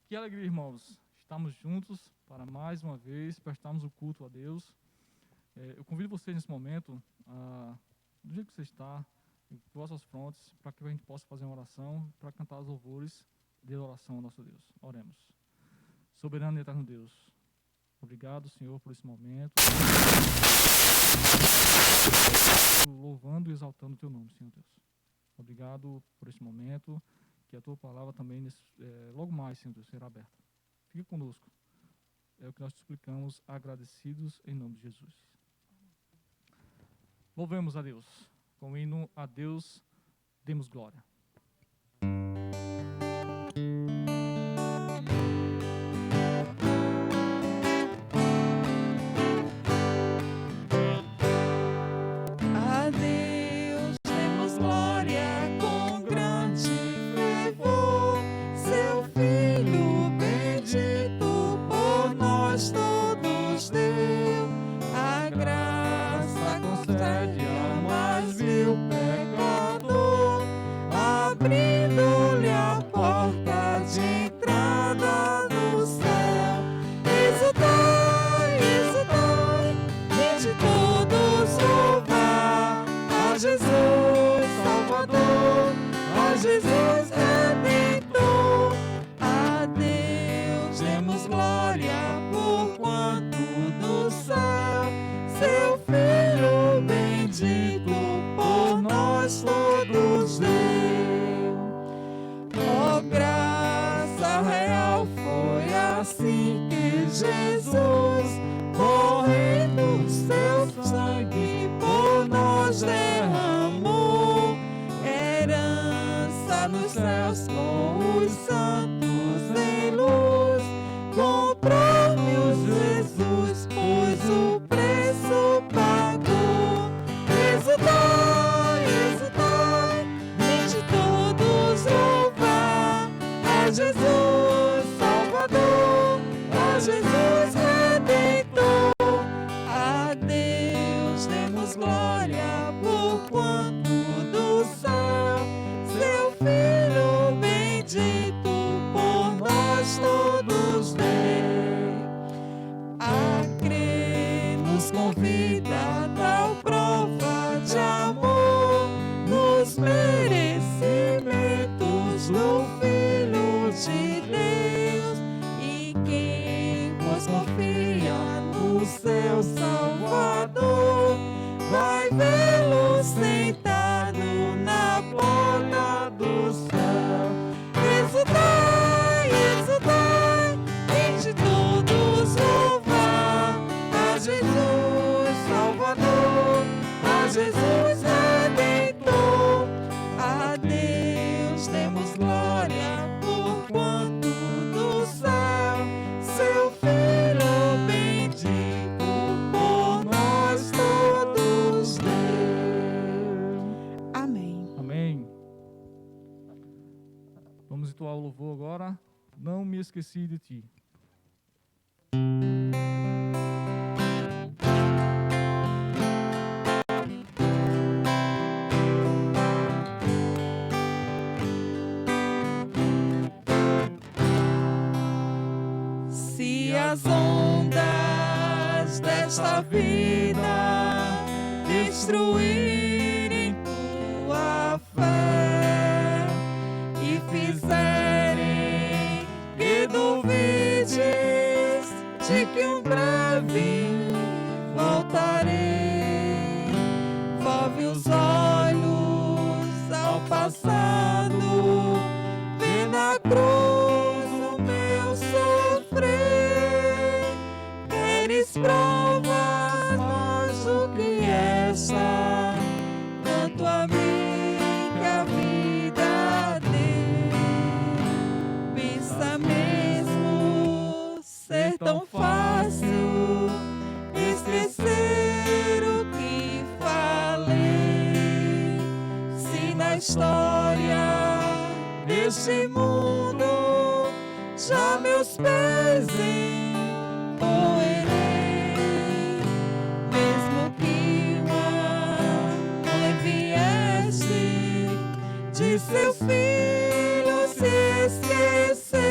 Que alegria, irmãos, estamos juntos para mais uma vez prestarmos o culto a Deus. Eu convido vocês nesse momento, do jeito que você está, em vossas frontes, para que a gente possa fazer uma oração, para cantar os louvores de oração ao nosso Deus. Oremos. Soberano e eterno Deus, obrigado, Senhor, por esse momento. Louvando e exaltando o teu nome, Senhor Deus. Obrigado por esse momento. Que a tua palavra também, logo mais, Senhor Deus, será aberta. Fique conosco. É o que nós te explicamos, agradecidos em nome de Jesus. Louvemos a Deus. Com o hino a Deus, demos glória. Jesus Redentor, a Deus demos glória, porquanto do céu seu Filho bendito por nós todos deu. Ó graça real, foi assim que Jesus, morrendo seu sangue por nós derramou. Nos céus com os santos em luz, comprou-me Jesus, pois o preço pagou. Exultai, exultai, vinde todos louvar a Jesus Salvador, a Jesus Redentor. A Deus demos glória, porquanto do céu seu Filho bendito por nós todos deu. A crer nos convida a tal prova de amor, nos merecimentos do Filho de Deus. E quem pois confia no seu Salvador, vai vê-lo sentado na porta do céu. Exultai, exultai, vinde todos louvar a Jesus Salvador, a Jesus Redentor. A Deus demos glória, porquanto do céu seu Filho bendito por nós todos deu. Amém. Amém. Vamos entoar o louvor agora. Não me esqueci de ti. Se as ondas desta vida destruírem tua fé e fizerem que duvides de que um breve voltarei, volve os olhos ao passado, vê na cruz o meu sofrer. Queres provas mais do que essa, tanto a mim que a vida deu. Pensa mesmo ser tão fácil esquecer o que falei, se na história deste mundo já meus pés encoerei. Mesmo que uma mãe viesse de seu filho se esquecer,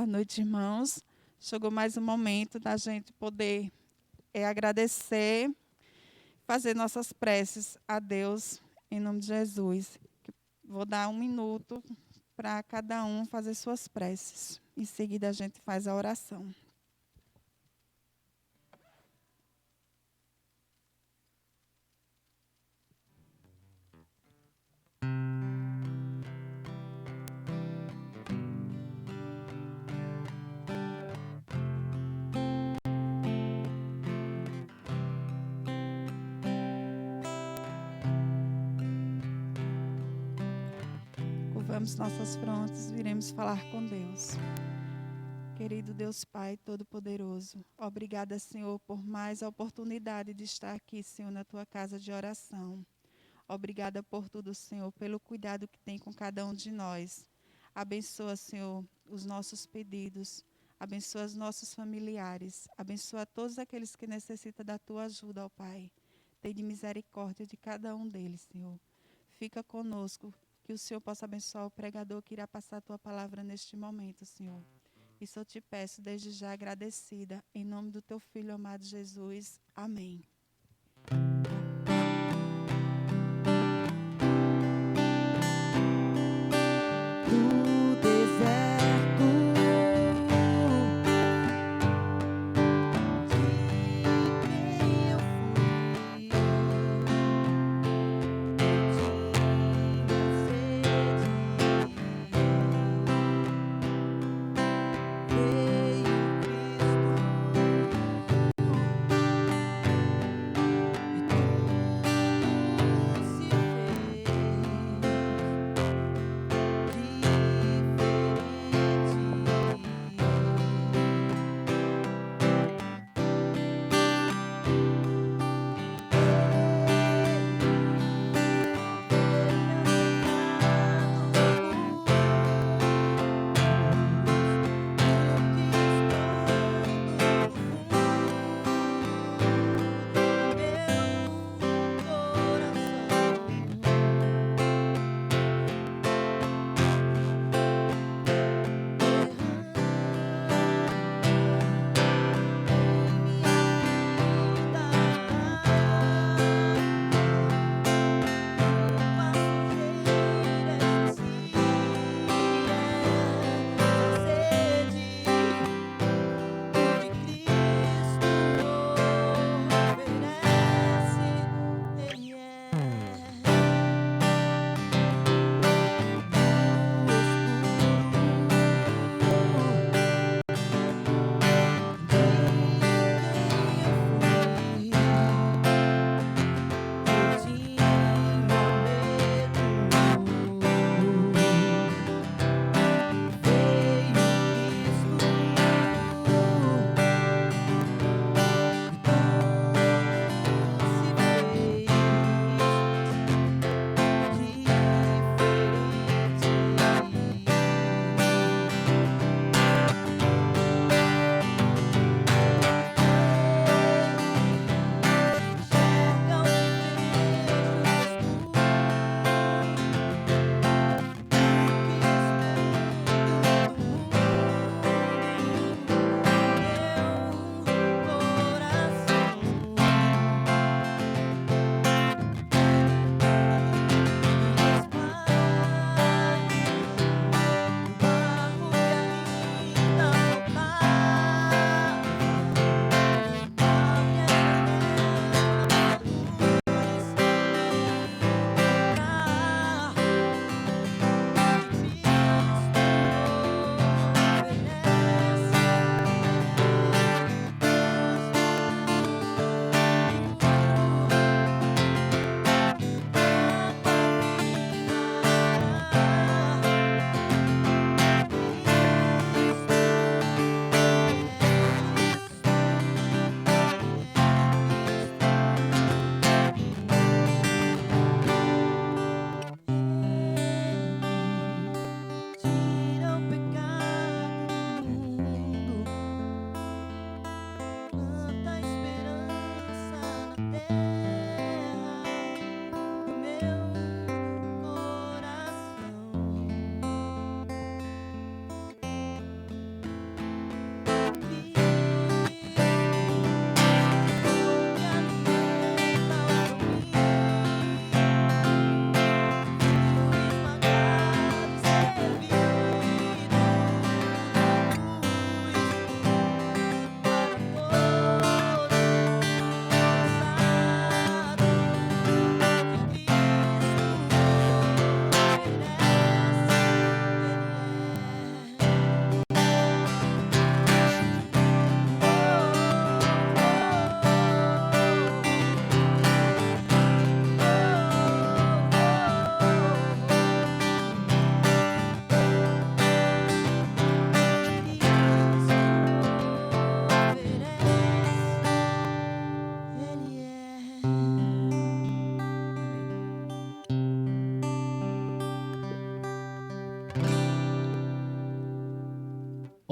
noite, irmãos. Chegou mais um momento da gente poder agradecer, fazer nossas preces a Deus, em nome de Jesus. Vou dar 1 minuto para cada um fazer suas preces. Em seguida, a gente faz a oração. Curvamos nossas frontes, viremos falar com Deus. Querido Deus Pai Todo-Poderoso, obrigada, Senhor, por mais a oportunidade de estar aqui, Senhor, na Tua casa de oração. Obrigada por tudo, Senhor, pelo cuidado que tem com cada um de nós. Abençoa, Senhor, os nossos pedidos. Abençoa os nossos familiares. Abençoa todos aqueles que necessitam da Tua ajuda, ó Pai. Tenha misericórdia de cada um deles, Senhor. Fica conosco, que o Senhor possa abençoar o pregador que irá passar a Tua palavra neste momento, Senhor. Isso eu te peço desde já agradecida, em nome do Teu Filho amado Jesus. Amém.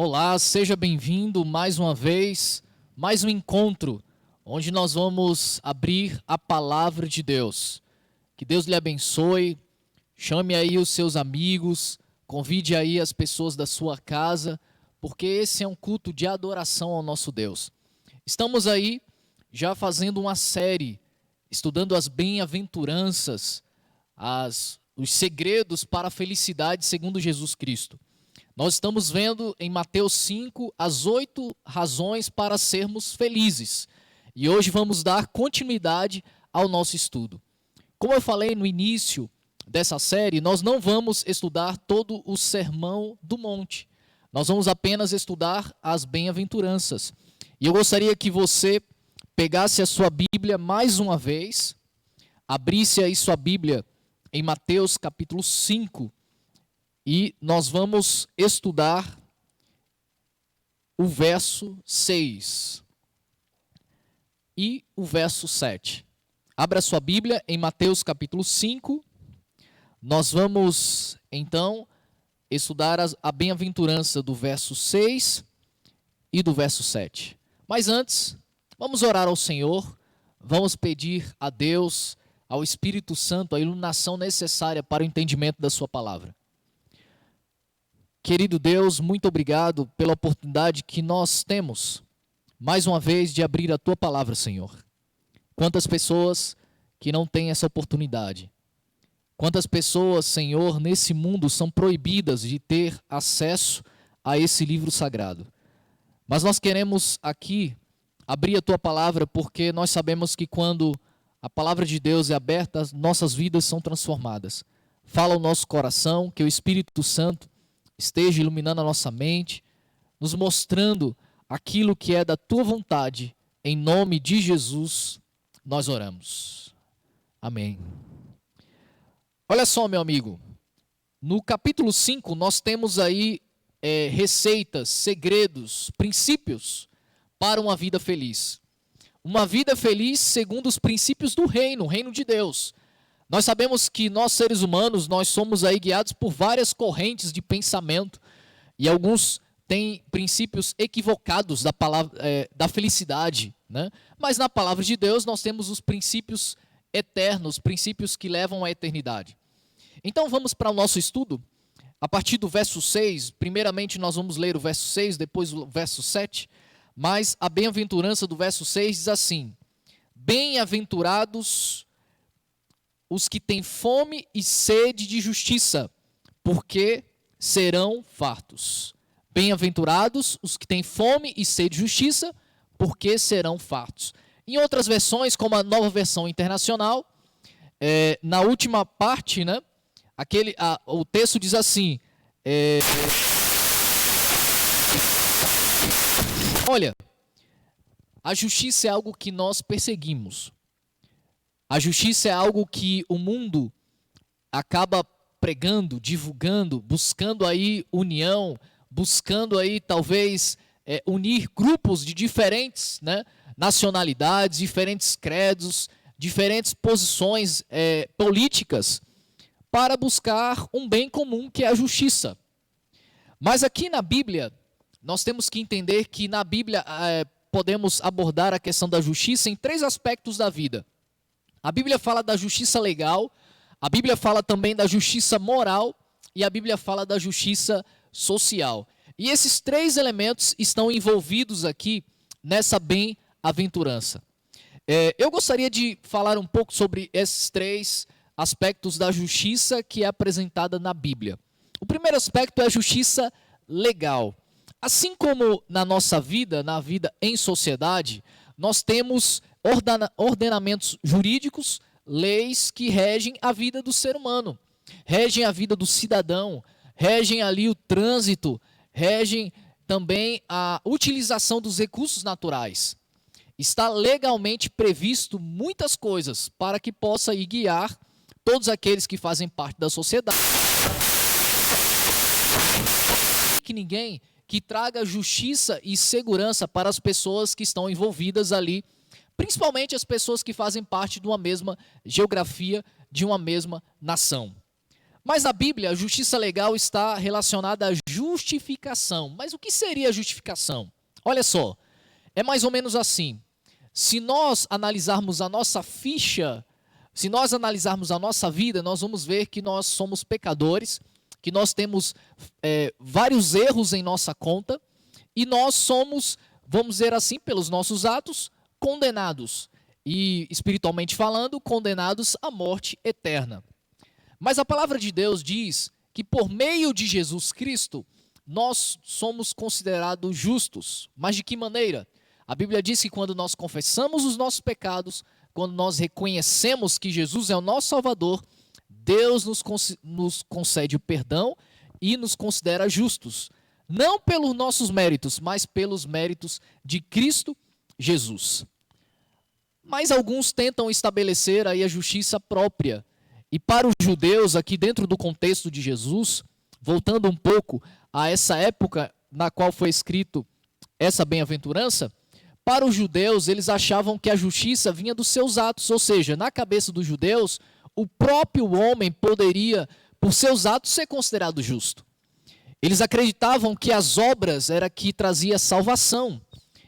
Olá, seja bem-vindo mais uma vez, mais um encontro, onde nós vamos abrir a palavra de Deus. Que Deus lhe abençoe, chame aí os seus amigos, convide aí as pessoas da sua casa, porque esse é um culto de adoração ao nosso Deus. Estamos aí já fazendo uma série, estudando as bem-aventuranças, os segredos para a felicidade segundo Jesus Cristo. Nós estamos vendo em Mateus 5 as 8 razões para sermos felizes. E hoje vamos dar continuidade ao nosso estudo. Como eu falei no início dessa série, nós não vamos estudar todo o Sermão do Monte. Nós vamos apenas estudar as bem-aventuranças. E eu gostaria que você pegasse a sua Bíblia mais uma vez, abrisse aí sua Bíblia em Mateus capítulo 5, e nós vamos estudar o verso 6 e o verso 7. Abra sua Bíblia em Mateus capítulo 5. Nós vamos, então, estudar a bem-aventurança do verso 6 e do verso 7. Mas antes, vamos orar ao Senhor, vamos pedir a Deus, ao Espírito Santo, a iluminação necessária para o entendimento da sua palavra. Querido Deus, muito obrigado pela oportunidade que nós temos, mais uma vez, de abrir a Tua palavra, Senhor. Quantas pessoas que não têm essa oportunidade. Quantas pessoas, Senhor, nesse mundo são proibidas de ter acesso a esse livro sagrado. Mas nós queremos aqui abrir a Tua palavra porque nós sabemos que quando a palavra de Deus é aberta, as nossas vidas são transformadas. Fala o nosso coração, que o Espírito Santo esteja iluminando a nossa mente, nos mostrando aquilo que é da Tua vontade. Em nome de Jesus, nós oramos. Amém. Olha só, meu amigo, no capítulo 5 nós temos aí receitas, segredos, princípios para uma vida feliz. Uma vida feliz segundo os princípios do reino, o reino de Deus. Nós sabemos que nós, seres humanos, nós somos aí guiados por várias correntes de pensamento e alguns têm princípios equivocados da palavra, da felicidade, né? Mas na palavra de Deus nós temos os princípios eternos, princípios que levam à eternidade. Então vamos para o nosso estudo, a partir do verso 6, primeiramente nós vamos ler o verso 6, depois o verso 7, mas a bem-aventurança do verso 6 diz assim: bem-aventurados os que têm fome e sede de justiça, porque serão fartos. Bem-aventurados os que têm fome e sede de justiça, porque serão fartos. Em outras versões, como a Nova Versão Internacional, na última parte, né, o texto diz assim, olha, a justiça é algo que nós perseguimos. A justiça é algo que o mundo acaba pregando, divulgando, buscando aí união, buscando aí talvez unir grupos de diferentes, né, nacionalidades, diferentes credos, diferentes posições políticas para buscar um bem comum que é a justiça. Mas aqui na Bíblia, nós temos que entender que na Bíblia podemos abordar a questão da justiça em 3 aspectos da vida. A Bíblia fala da justiça legal, a Bíblia fala também da justiça moral e a Bíblia fala da justiça social. E esses 3 elementos estão envolvidos aqui nessa bem-aventurança. Eu gostaria de falar um pouco sobre esses 3 aspectos da justiça que é apresentada na Bíblia. O primeiro aspecto é a justiça legal. Assim como na nossa vida, na vida em sociedade, nós temos ordenamentos jurídicos, leis que regem a vida do ser humano, regem a vida do cidadão, regem ali o trânsito, regem também a utilização dos recursos naturais. Está legalmente previsto muitas coisas para que possa ir guiar todos aqueles que fazem parte da sociedade. Que ninguém que traga justiça e segurança para as pessoas que estão envolvidas ali, principalmente as pessoas que fazem parte de uma mesma geografia, de uma mesma nação. Mas na Bíblia, a justiça legal está relacionada à justificação. Mas o que seria a justificação? Olha só, é mais ou menos assim. Se nós analisarmos a nossa ficha, se nós analisarmos a nossa vida, nós vamos ver que nós somos pecadores, que nós temos vários erros em nossa conta, e nós somos, vamos dizer assim, pelos nossos atos, condenados. E, espiritualmente falando, condenados à morte eterna. Mas a palavra de Deus diz que por meio de Jesus Cristo, nós somos considerados justos. Mas de que maneira? A Bíblia diz que quando nós confessamos os nossos pecados, quando nós reconhecemos que Jesus é o nosso Salvador, Deus nos concede o perdão e nos considera justos. Não pelos nossos méritos, mas pelos méritos de Cristo Jesus. Mas alguns tentam estabelecer aí a justiça própria. E para os judeus, aqui dentro do contexto de Jesus, voltando um pouco a essa época na qual foi escrito essa bem-aventurança, para os judeus, eles achavam que a justiça vinha dos seus atos, ou seja, na cabeça dos judeus, o próprio homem poderia, por seus atos, ser considerado justo. Eles acreditavam que as obras era que trazia salvação.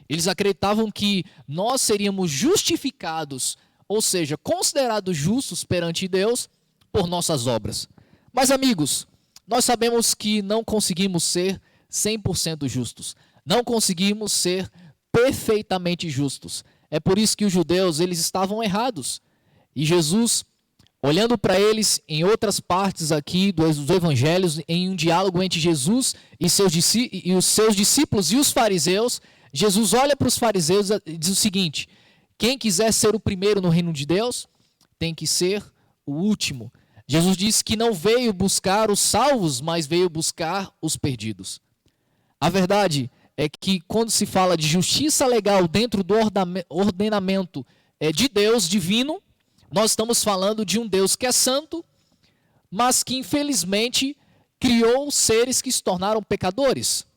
Eles acreditavam que nós seríamos justificados, ou seja, considerados justos perante Deus por nossas obras. Mas, amigos, nós sabemos que não conseguimos ser 100% justos. Não conseguimos ser perfeitamente justos. É por isso que os judeus, eles estavam errados. E Jesus, olhando para eles em outras partes aqui dos evangelhos, em um diálogo entre Jesus e os seus discípulos e os fariseus, Jesus olha para os fariseus e diz o seguinte: quem quiser ser o primeiro no reino de Deus, tem que ser o último. Jesus disse que não veio buscar os salvos, mas veio buscar os perdidos. A verdade é que quando se fala de justiça legal dentro do ordenamento de Deus divino, nós estamos falando de um Deus que é santo, mas que infelizmente criou seres que se tornaram pecadores.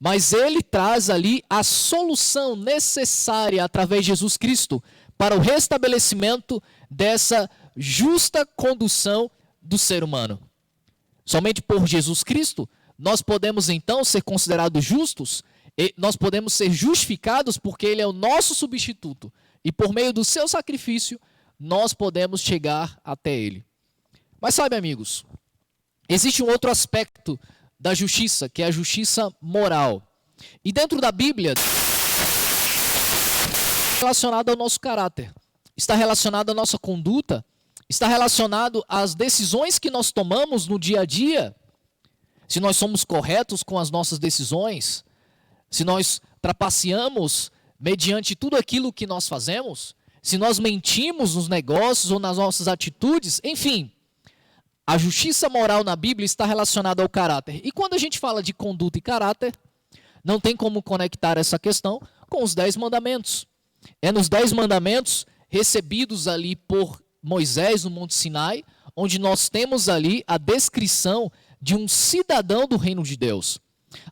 Mas ele traz ali a solução necessária através de Jesus Cristo para o restabelecimento dessa justa condução do ser humano. Somente por Jesus Cristo nós podemos então ser considerados justos, e nós podemos ser justificados porque ele é o nosso substituto. E por meio do seu sacrifício nós podemos chegar até ele. Mas sabe, amigos, existe um outro aspecto da justiça, que é a justiça moral. E dentro da Bíblia, está relacionado ao nosso caráter, está relacionado à nossa conduta, está relacionado às decisões que nós tomamos no dia a dia, se nós somos corretos com as nossas decisões, se nós trapaceamos mediante tudo aquilo que nós fazemos, se nós mentimos nos negócios ou nas nossas atitudes, enfim. A justiça moral na Bíblia está relacionada ao caráter. E quando a gente fala de conduta e caráter, não tem como conectar essa questão com os 10 mandamentos. É nos 10 mandamentos recebidos ali por Moisés no Monte Sinai, onde nós temos ali a descrição de um cidadão do reino de Deus.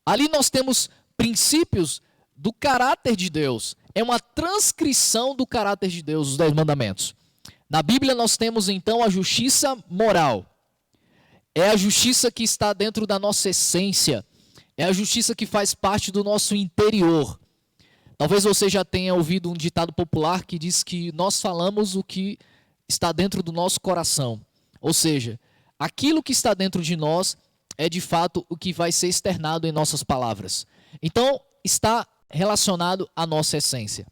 Ali nós temos princípios do caráter de Deus. É uma transcrição do caráter de Deus, os 10 mandamentos. Na Bíblia nós temos então a justiça moral. É a justiça que está dentro da nossa essência. É a justiça que faz parte do nosso interior. Talvez você já tenha ouvido um ditado popular que diz que nós falamos o que está dentro do nosso coração. Ou seja, aquilo que está dentro de nós é de fato o que vai ser externado em nossas palavras. Então, está relacionado à nossa essência.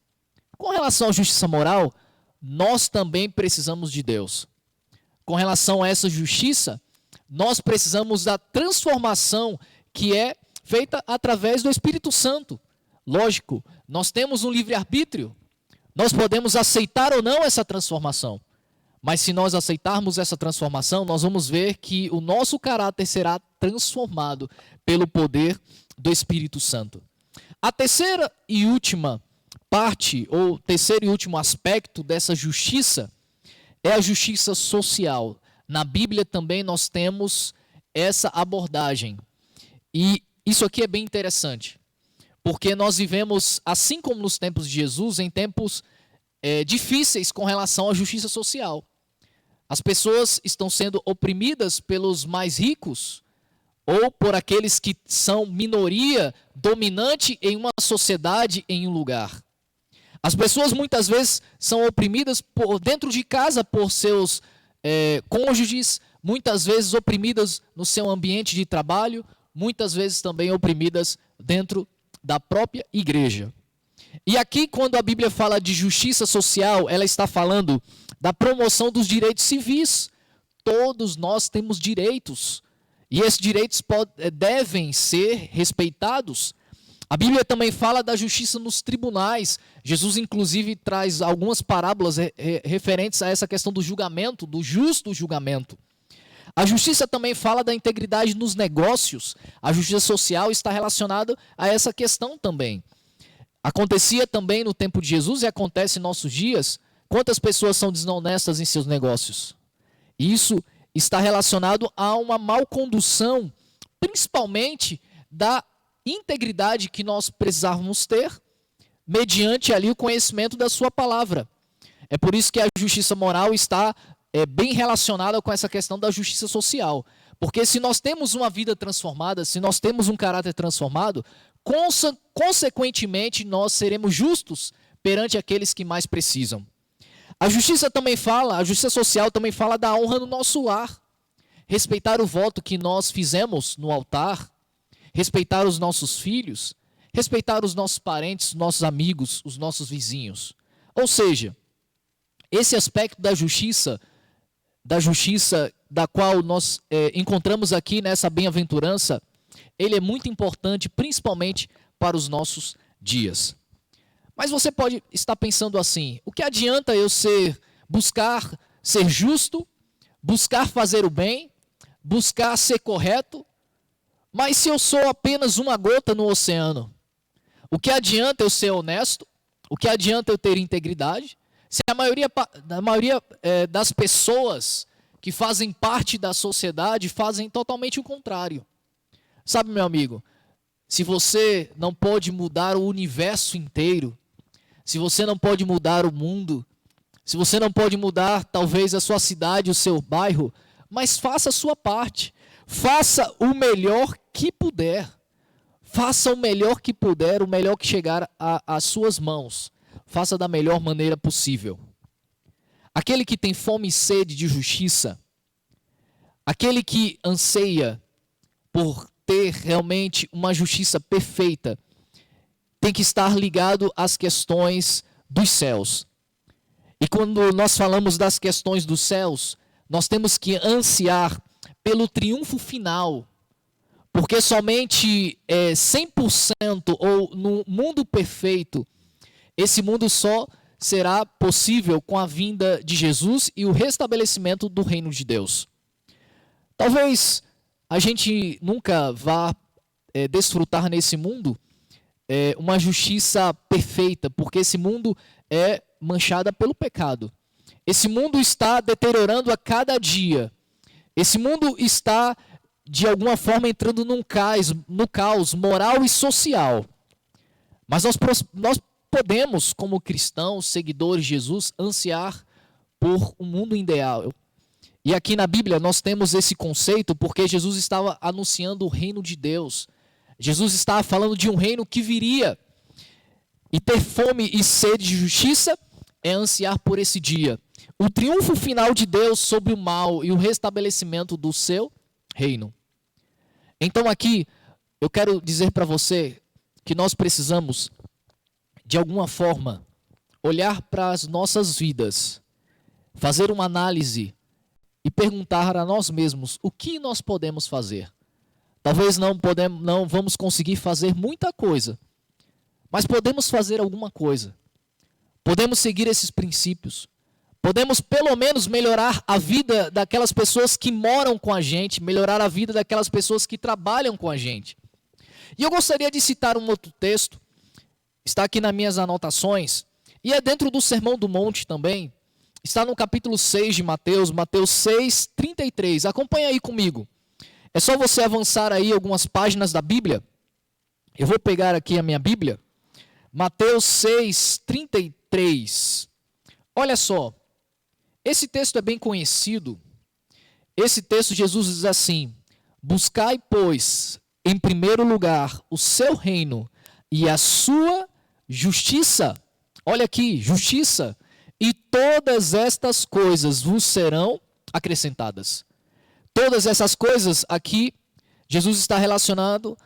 Com relação à justiça moral, nós também precisamos de Deus. Com relação a essa justiça, nós precisamos da transformação que é feita através do Espírito Santo. Lógico, nós temos um livre-arbítrio. Nós podemos aceitar ou não essa transformação. Mas se nós aceitarmos essa transformação, nós vamos ver que o nosso caráter será transformado pelo poder do Espírito Santo. A terceira e última parte, ou terceiro e último aspecto dessa justiça, é a justiça social. Na Bíblia também nós temos essa abordagem. E isso aqui é bem interessante, porque nós vivemos, assim como nos tempos de Jesus, em tempos difíceis com relação à justiça social. As pessoas estão sendo oprimidas pelos mais ricos ou por aqueles que são minoria dominante em uma sociedade, em um lugar. As pessoas muitas vezes são oprimidas dentro de casa por seus cônjuges, muitas vezes oprimidas no seu ambiente de trabalho, muitas vezes também oprimidas dentro da própria igreja. E aqui, quando a Bíblia fala de justiça social, ela está falando da promoção dos direitos civis. Todos nós temos direitos, e esses direitos devem ser respeitados. A Bíblia também fala da justiça nos tribunais. Jesus, inclusive, traz algumas parábolas referentes a essa questão do julgamento, do justo julgamento. A justiça também fala da integridade nos negócios. A justiça social está relacionada a essa questão também. Acontecia também no tempo de Jesus e acontece em nossos dias. Quantas pessoas são desonestas em seus negócios? Isso está relacionado a uma mal condução, principalmente da integridade que nós precisávamos ter, mediante ali o conhecimento da sua palavra. É por isso que a justiça moral está bem relacionada com essa questão da justiça social. Porque se nós temos uma vida transformada, se nós temos um caráter transformado, consequentemente nós seremos justos perante aqueles que mais precisam. A justiça social também fala da honra no nosso lar. Respeitar o voto que nós fizemos no altar, respeitar os nossos filhos, respeitar os nossos parentes, os nossos amigos, os nossos vizinhos. Ou seja, esse aspecto da justiça da qual nós encontramos aqui nessa bem-aventurança, ele é muito importante, principalmente para os nossos dias. Mas você pode estar pensando assim: o que adianta eu buscar ser justo, buscar fazer o bem, buscar ser correto, mas se eu sou apenas uma gota no oceano? O que adianta eu ser honesto? O que adianta eu ter integridade? Se a maioria das pessoas que fazem parte da sociedade fazem totalmente o contrário. Sabe, meu amigo, se você não pode mudar o universo inteiro, se você não pode mudar o mundo, se você não pode mudar talvez a sua cidade, o seu bairro, mas faça a sua parte. Faça o melhor que puder. Faça o melhor que puder, o melhor que chegar às suas mãos. Faça da melhor maneira possível. Aquele que tem fome e sede de justiça, aquele que anseia por ter realmente uma justiça perfeita, tem que estar ligado às questões dos céus. E quando nós falamos das questões dos céus, nós temos que ansiar pelo triunfo final, porque somente 100% ou no mundo perfeito, esse mundo só será possível com a vinda de Jesus e o restabelecimento do reino de Deus. Talvez a gente nunca vá desfrutar nesse mundo uma justiça perfeita, porque esse mundo é manchado pelo pecado. Esse mundo está deteriorando a cada dia. Esse mundo está, de alguma forma, entrando no caos moral e social. Mas nós podemos, como cristãos, seguidores de Jesus, ansiar por um mundo ideal. E aqui na Bíblia nós temos esse conceito porque Jesus estava anunciando o reino de Deus. Jesus estava falando de um reino que viria. E ter fome e sede de justiça é ansiar por esse dia. O triunfo final de Deus sobre o mal e o restabelecimento do seu reino. Então aqui eu quero dizer para você que nós precisamos, de alguma forma, olhar para as nossas vidas, fazer uma análise e perguntar a nós mesmos o que nós podemos fazer. Talvez não vamos conseguir fazer muita coisa, mas podemos fazer alguma coisa. Podemos seguir esses princípios. Podemos pelo menos melhorar a vida daquelas pessoas que moram com a gente, melhorar a vida daquelas pessoas que trabalham com a gente. E eu gostaria de citar um outro texto, está aqui nas minhas anotações, e é dentro do Sermão do Monte também. Está no capítulo 6 de Mateus, Mateus 6, 33. Acompanha aí comigo. É só você avançar aí algumas páginas da Bíblia. Eu vou pegar aqui a minha Bíblia. Mateus 6, 33. Olha só. Esse texto é bem conhecido. Esse texto, Jesus diz assim: buscai, pois, em primeiro lugar o seu reino e a sua justiça. Olha aqui, justiça. E todas estas coisas vos serão acrescentadas. Todas essas coisas aqui, Jesus está relacionando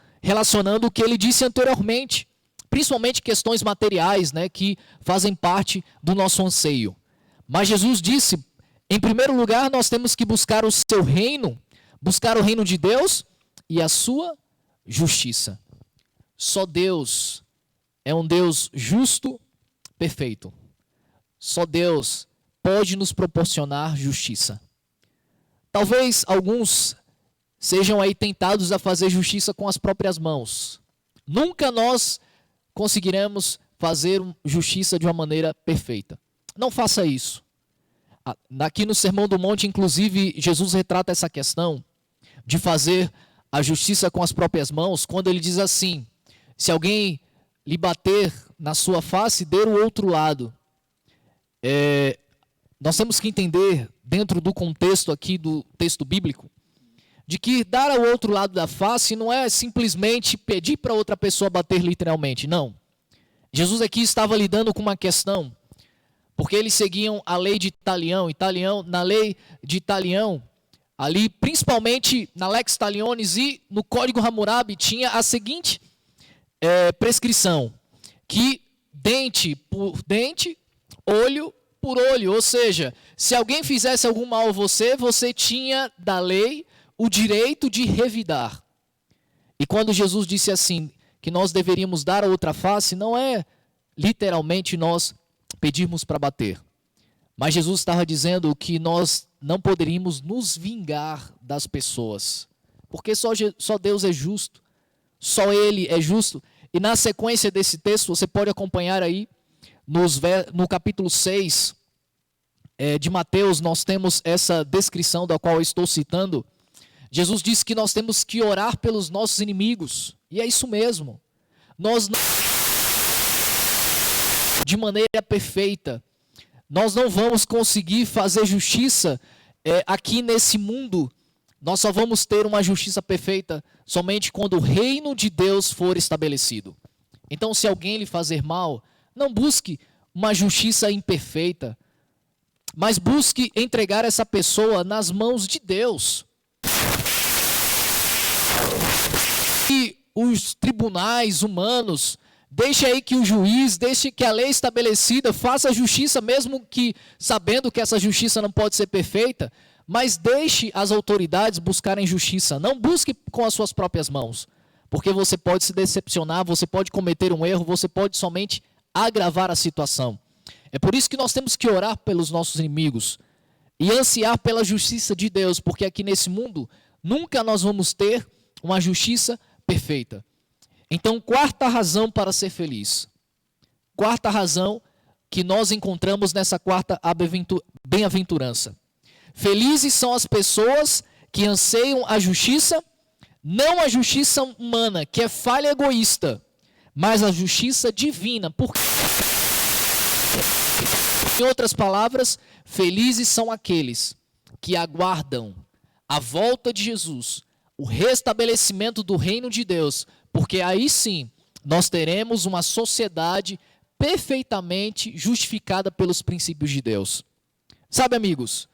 o que ele disse anteriormente, principalmente questões materiais, né, que fazem parte do nosso anseio. Mas Jesus disse, em primeiro lugar, nós temos que buscar o seu reino, buscar o reino de Deus e a sua justiça. Só Deus é um Deus justo, perfeito. Só Deus pode nos proporcionar justiça. Talvez alguns sejam aí tentados a fazer justiça com as próprias mãos. Nunca nós conseguiremos fazer justiça de uma maneira perfeita. Não faça isso. Aqui no Sermão do Monte, inclusive, Jesus retrata essa questão de fazer a justiça com as próprias mãos, quando ele diz assim: se alguém lhe bater na sua face, dê o outro lado. Nós temos que entender, dentro do contexto aqui do texto bíblico, de que dar ao outro lado da face não é simplesmente pedir para outra pessoa bater literalmente, não. Jesus aqui estava lidando com uma questão, porque eles seguiam a lei de Talião. Na lei de Talião, ali, principalmente na Lex Talionis e no Código Hammurabi, tinha a seguinte prescrição, que dente por dente, olho por olho, ou seja, se alguém fizesse algum mal a você, você tinha da lei o direito de revidar. E quando Jesus disse assim, que nós deveríamos dar a outra face, não é literalmente nós pedirmos para bater. Mas Jesus estava dizendo que nós não poderíamos nos vingar das pessoas, porque só Deus é justo, só Ele é justo. E na sequência desse texto, você pode acompanhar aí, no capítulo 6 de Mateus, nós temos essa descrição da qual eu estou citando. Jesus disse que nós temos que orar pelos nossos inimigos, e é isso mesmo. Nós não, de maneira perfeita, nós não vamos conseguir fazer justiça aqui nesse mundo. Nós só vamos ter uma justiça perfeita somente quando o reino de Deus for estabelecido. Então, se alguém lhe fazer mal, não busque uma justiça imperfeita, mas busque entregar essa pessoa nas mãos de Deus. E os tribunais humanos, deixe aí que o juiz, deixe que a lei estabelecida faça a justiça, mesmo que sabendo que essa justiça não pode ser perfeita, mas deixe as autoridades buscarem justiça. Não busque com as suas próprias mãos, porque você pode se decepcionar, você pode cometer um erro, você pode somente agravar a situação. É por isso que nós temos que orar pelos nossos inimigos e ansiar pela justiça de Deus, porque aqui nesse mundo nunca nós vamos ter uma justiça perfeita. Então, quarta razão para ser feliz. Quarta razão que nós encontramos nessa quarta bem-aventurança. Felizes são as pessoas que anseiam a justiça, não a justiça humana, que é falha egoísta, mas a justiça divina. Em outras palavras, felizes são aqueles que aguardam a volta de Jesus, o restabelecimento do reino de Deus, porque aí sim nós teremos uma sociedade perfeitamente justificada pelos princípios de Deus. Sabe, amigos,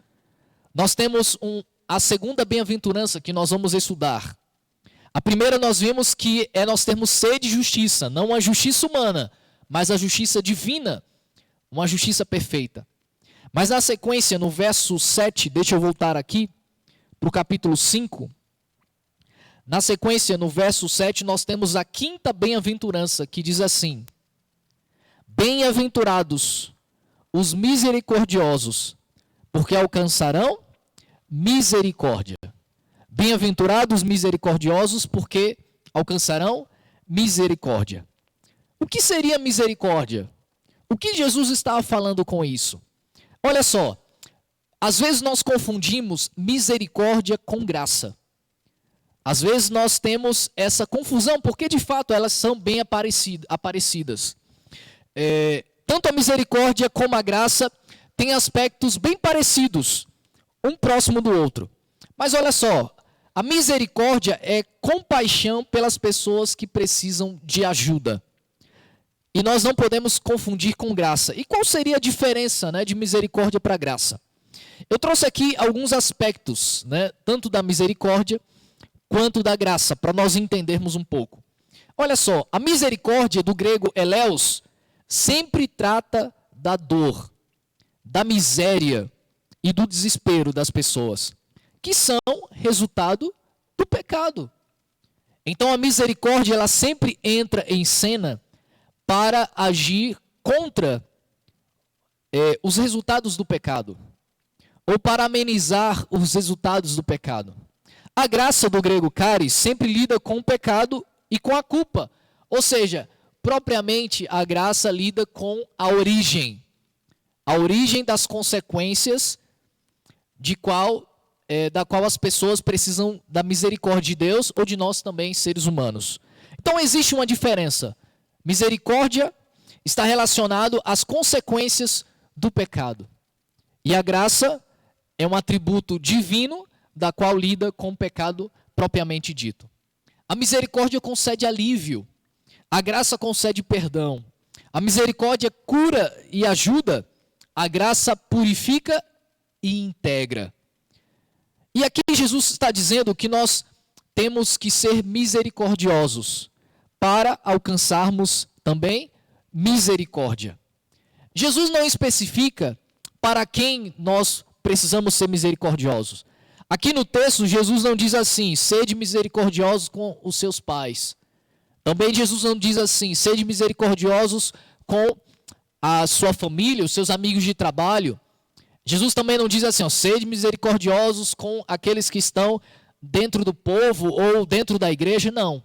nós temos a segunda bem-aventurança que nós vamos estudar. A primeira nós vimos que nós termos sede de justiça, não a justiça humana, mas a justiça divina, uma justiça perfeita. Mas na sequência, no verso 7, deixa eu voltar aqui para o capítulo 5. Na sequência, no verso 7, nós temos a quinta bem-aventurança, que diz assim: bem-aventurados os misericordiosos, porque alcançarão misericórdia. Bem-aventurados misericordiosos, porque alcançarão misericórdia. O que seria misericórdia? O que Jesus estava falando com isso? Olha só, às vezes nós confundimos misericórdia com graça. Às vezes nós temos essa confusão, porque de fato elas são bem aparecidas. Tanto a misericórdia como a graça têm aspectos bem parecidos, um próximo do outro. Mas olha só, a misericórdia é compaixão pelas pessoas que precisam de ajuda. E nós não podemos confundir com graça. E qual seria a diferença, né, de misericórdia para graça? Eu trouxe aqui alguns aspectos, né, tanto da misericórdia quanto da graça, para nós entendermos um pouco. Olha só, a misericórdia do grego eleos sempre trata da dor, da miséria e do desespero das pessoas, que são resultado do pecado. Então a misericórdia, ela sempre entra em cena para agir contra os resultados do pecado, ou para amenizar os resultados do pecado. A graça do grego charis sempre lida com o pecado e com a culpa, ou seja, propriamente a graça lida com a origem das consequências da qual as pessoas precisam da misericórdia de Deus ou de nós também, seres humanos. Então existe uma diferença. Misericórdia está relacionado às consequências do pecado. E a graça é um atributo divino da qual lida com o pecado propriamente dito. A misericórdia concede alívio. A graça concede perdão. A misericórdia cura e ajuda. A graça purifica e integra. E aqui Jesus está dizendo que nós temos que ser misericordiosos para alcançarmos também misericórdia. Jesus não especifica para quem nós precisamos ser misericordiosos. Aqui no texto, Jesus não diz assim, sede misericordiosos com os seus pais. Também Jesus não diz assim, sede misericordiosos com a sua família, os seus amigos de trabalho. Jesus também não diz assim, sede misericordiosos com aqueles que estão dentro do povo ou dentro da igreja, não.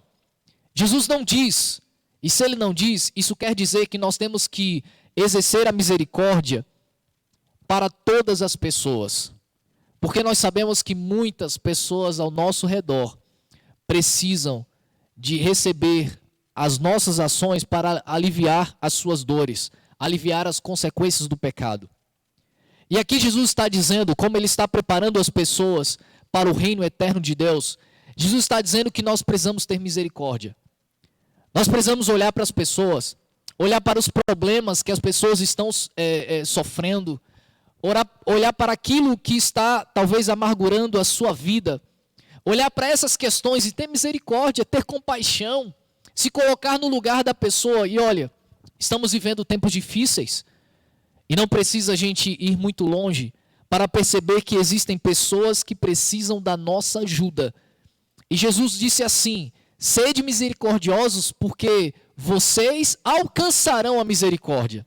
Jesus não diz, e se ele não diz, isso quer dizer que nós temos que exercer a misericórdia para todas as pessoas. Porque nós sabemos que muitas pessoas ao nosso redor precisam de receber as nossas ações para aliviar as suas dores, aliviar as consequências do pecado. E aqui Jesus está dizendo, como ele está preparando as pessoas para o reino eterno de Deus, Jesus está dizendo que nós precisamos ter misericórdia. Nós precisamos olhar para as pessoas, olhar para os problemas que as pessoas estão sofrendo, olhar para aquilo que está talvez amargurando a sua vida, olhar para essas questões e ter misericórdia, ter compaixão, se colocar no lugar da pessoa. E olha, estamos vivendo tempos difíceis e não precisa a gente ir muito longe para perceber que existem pessoas que precisam da nossa ajuda. E Jesus disse assim, sede misericordiosos porque vocês alcançarão a misericórdia.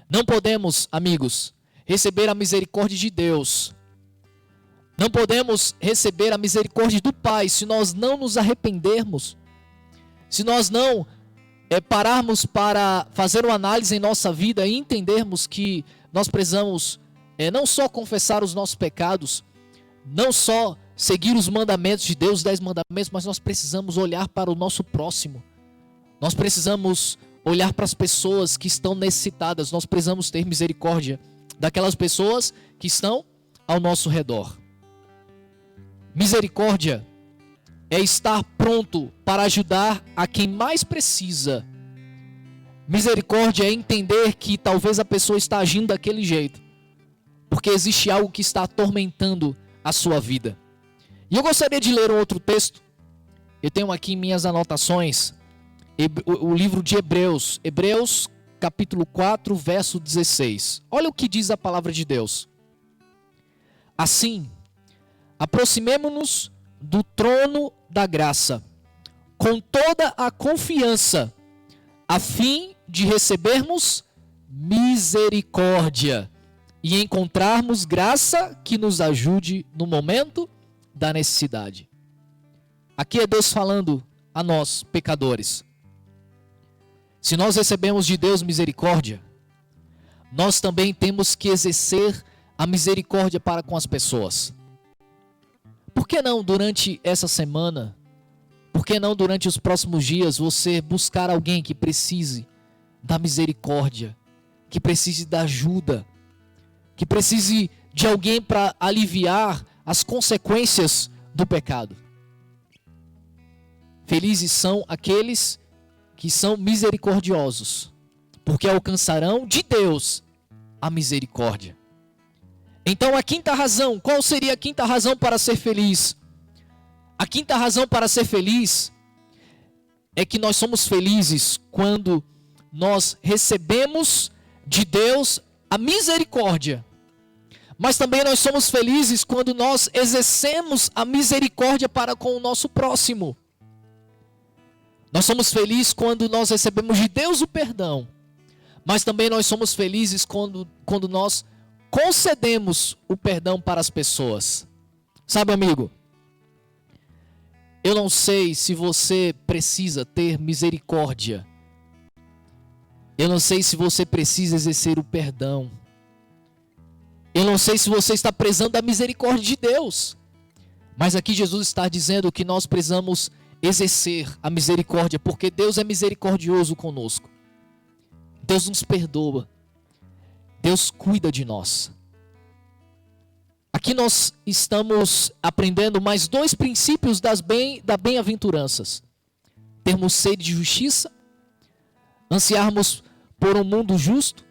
Não podemos, amigos, receber a misericórdia de Deus. Não podemos receber a misericórdia do Pai se nós não nos arrependermos. Se nós não pararmos para fazer uma análise em nossa vida e entendermos que nós precisamos não só confessar os nossos pecados, não só seguir os mandamentos de Deus, os 10 mandamentos, mas nós precisamos olhar para o nosso próximo. Nós precisamos olhar para as pessoas que estão necessitadas. Nós precisamos ter misericórdia daquelas pessoas que estão ao nosso redor. Misericórdia é estar pronto para ajudar a quem mais precisa. Misericórdia é entender que talvez a pessoa está agindo daquele jeito, porque existe algo que está atormentando a sua vida. E eu gostaria de ler um outro texto. Eu tenho aqui em minhas anotações o livro de Hebreus, Hebreus capítulo 4, verso 16. Olha o que diz a palavra de Deus. Assim, aproximemo-nos do trono da graça, com toda a confiança, a fim de recebermos misericórdia e encontrarmos graça que nos ajude no momento da necessidade. Aqui é Deus falando a nós, pecadores. Se nós recebemos de Deus misericórdia, nós também temos que exercer a misericórdia para com as pessoas. Por que não durante essa semana, por que não durante os próximos dias você buscar alguém que precise da misericórdia, que precise da ajuda, que precise de alguém para aliviar as consequências do pecado. Felizes são aqueles que são misericordiosos, porque alcançarão de Deus a misericórdia. Então a quinta razão, qual seria a quinta razão para ser feliz? A quinta razão para ser feliz é que nós somos felizes quando nós recebemos de Deus a misericórdia. Mas também nós somos felizes quando nós exercemos a misericórdia para com o nosso próximo. Nós somos felizes quando nós recebemos de Deus o perdão. Mas também nós somos felizes quando nós concedemos o perdão para as pessoas. Sabe, amigo? Eu não sei se você precisa ter misericórdia. Eu não sei se você precisa exercer o perdão. Eu não sei se você está prezando a misericórdia de Deus. Mas aqui Jesus está dizendo que nós precisamos exercer a misericórdia, porque Deus é misericordioso conosco. Deus nos perdoa. Deus cuida de nós. Aqui nós estamos aprendendo mais 2 princípios da bem-aventuranças. Termos sede de justiça, ansiarmos por um mundo justo,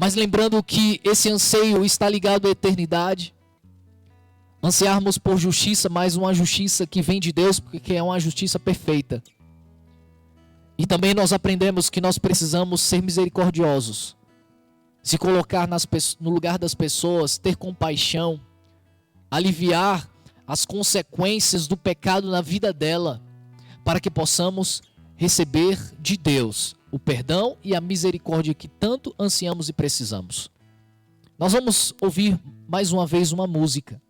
mas lembrando que esse anseio está ligado à eternidade. Ansiarmos por justiça, mas uma justiça que vem de Deus, porque é uma justiça perfeita. E também nós aprendemos que nós precisamos ser misericordiosos. Se colocar no lugar das pessoas, ter compaixão, aliviar as consequências do pecado na vida dela, para que possamos receber de Deus o perdão e a misericórdia que tanto ansiamos e precisamos. Nós vamos ouvir mais uma vez uma música.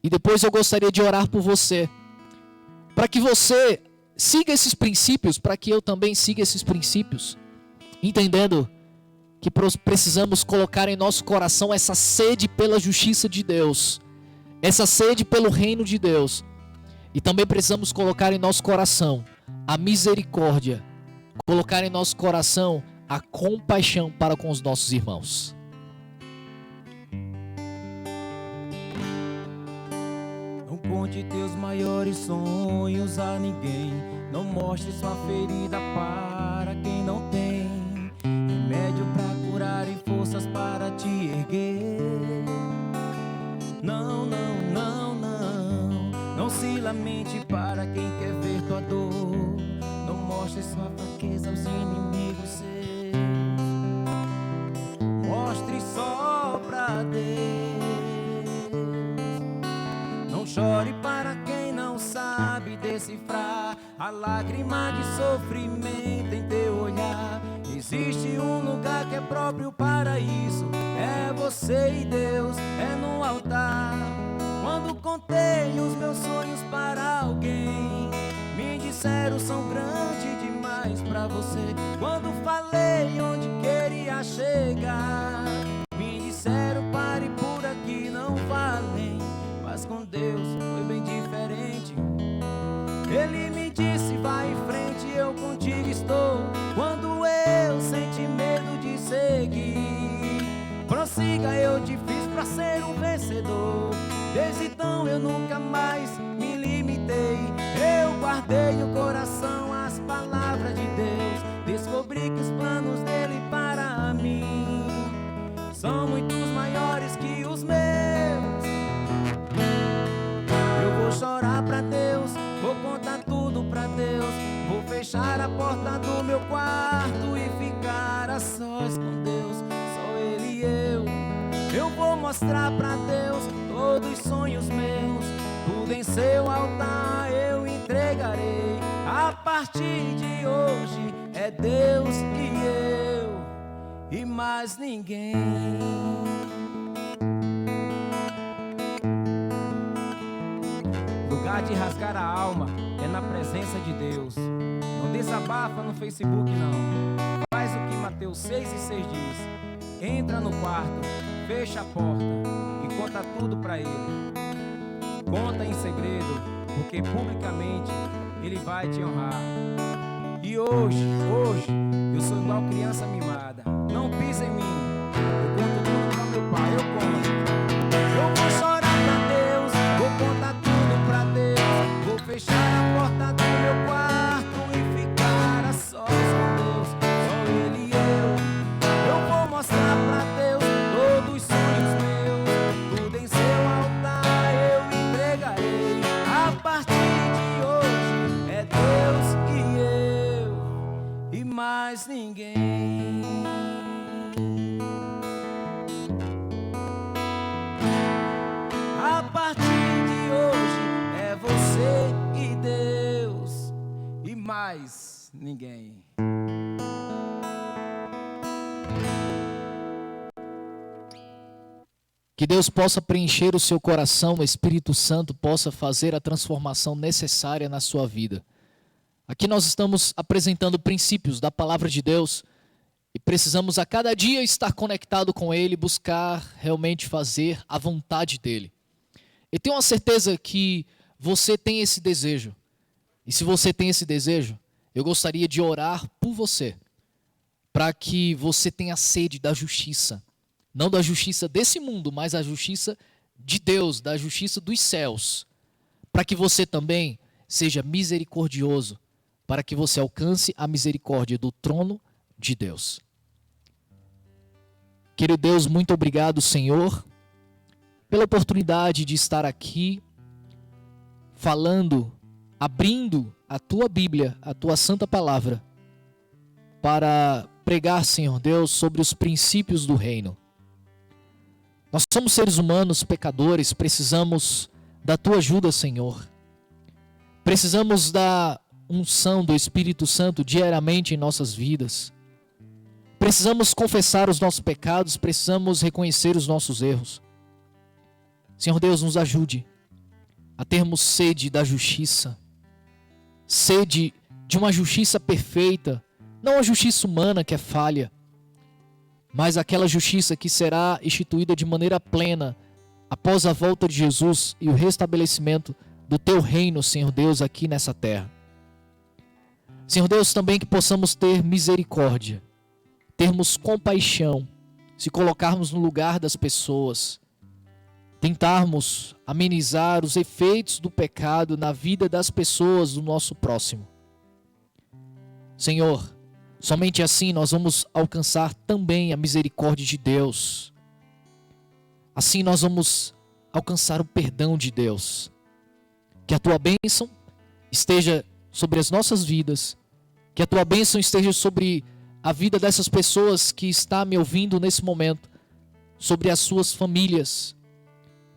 E depois eu gostaria de orar por você, para que você siga esses princípios, para que eu também siga esses princípios, entendendo que precisamos colocar em nosso coração essa sede pela justiça de Deus, essa sede pelo reino de Deus, e também precisamos colocar em nosso coração a misericórdia, colocar em nosso coração a compaixão para com os nossos irmãos. Não conte teus maiores sonhos a ninguém, não mostre sua ferida para quem não tem remédio pra curar e forças para te erguer. Não, não, não, não, não se lamente para quem quer ver tua dor, não mostre sua fraqueza aos inimigos seus, mostre só pra Deus. Não chore para quem não sabe decifrar a lágrima de sofrimento em teu olhar. Existe um lugar que é próprio para isso, é você e Deus, é no altar. Quando contei os meus sonhos para alguém, me disseram são grandes demais pra você. Quando falei onde queria chegar, me disseram pare por aqui, não valem. Mas com Deus foi bem diferente. Ele me disse vai em frente, eu contigo estou. Quando eu senti medo de seguir, prossiga, eu te fiz pra ser um vencedor. Desde então eu nunca mais me limitei, eu guardei no coração as palavras de Deus. Descobri que os planos dele para mim são muitos maiores que os meus. Eu vou chorar pra Deus, vou contar tudo pra Deus, vou fechar a porta do meu quarto e ficar a sós com Deus, só Ele e eu. Eu vou mostrar pra Deus todos os sonhos meus, tudo em seu altar eu entregarei. A partir de hoje é Deus e eu e mais ninguém. Lugar de rasgar a alma é na presença de Deus. Não desabafa no Facebook não, faz o que Mateus 6:6 diz. Entra no quarto, fecha a porta e conta tudo pra Ele. Conta em segredo, porque publicamente Ele vai te honrar. E hoje, eu sou igual criança mimada. Não pisa em mim, eu conto tudo pra meu pai. ninguém. Que Deus possa preencher o seu coração, o Espírito Santo possa fazer a transformação necessária na sua vida. Aqui nós estamos apresentando princípios da palavra de Deus e precisamos a cada dia estar conectado com Ele, buscar realmente fazer a vontade dEle. Eu tenho uma certeza que você tem esse desejo. E se você tem esse desejo, eu gostaria de orar por você, para que você tenha sede da justiça. Não da justiça desse mundo, mas a justiça de Deus, da justiça dos céus. Para que você também seja misericordioso, para que você alcance a misericórdia do trono de Deus. Querido Deus, muito obrigado, Senhor, pela oportunidade de estar aqui, falando, abrindo a Tua Bíblia, a Tua Santa Palavra, para pregar, Senhor Deus, sobre os princípios do reino. Nós somos seres humanos, pecadores, precisamos da Tua ajuda, Senhor. Precisamos da unção do Espírito Santo diariamente em nossas vidas. Precisamos confessar os nossos pecados, precisamos reconhecer os nossos erros. Senhor Deus, nos ajude a termos sede da justiça, sede de uma justiça perfeita, não a justiça humana que é falha, mas aquela justiça que será instituída de maneira plena após a volta de Jesus e o restabelecimento do Teu reino, Senhor Deus, aqui nessa terra. Senhor Deus, também que possamos ter misericórdia, termos compaixão, se colocarmos no lugar das pessoas, tentarmos amenizar os efeitos do pecado na vida das pessoas do nosso próximo. Senhor, somente assim nós vamos alcançar também a misericórdia de Deus. Assim nós vamos alcançar o perdão de Deus. Que a Tua bênção esteja sobre as nossas vidas. Que a Tua bênção esteja sobre a vida dessas pessoas que está me ouvindo nesse momento. Sobre as suas famílias.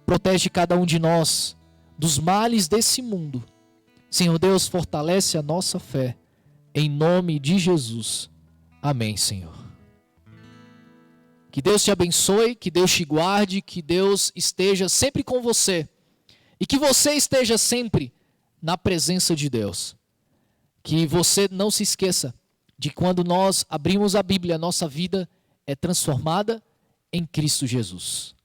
Protege cada um de nós dos males desse mundo. Senhor Deus, fortalece a nossa fé. Em nome de Jesus. Amém, Senhor. Que Deus te abençoe, que Deus te guarde, que Deus esteja sempre com você. E que você esteja sempre na presença de Deus. Que você não se esqueça de quando nós abrimos a Bíblia, a nossa vida é transformada em Cristo Jesus.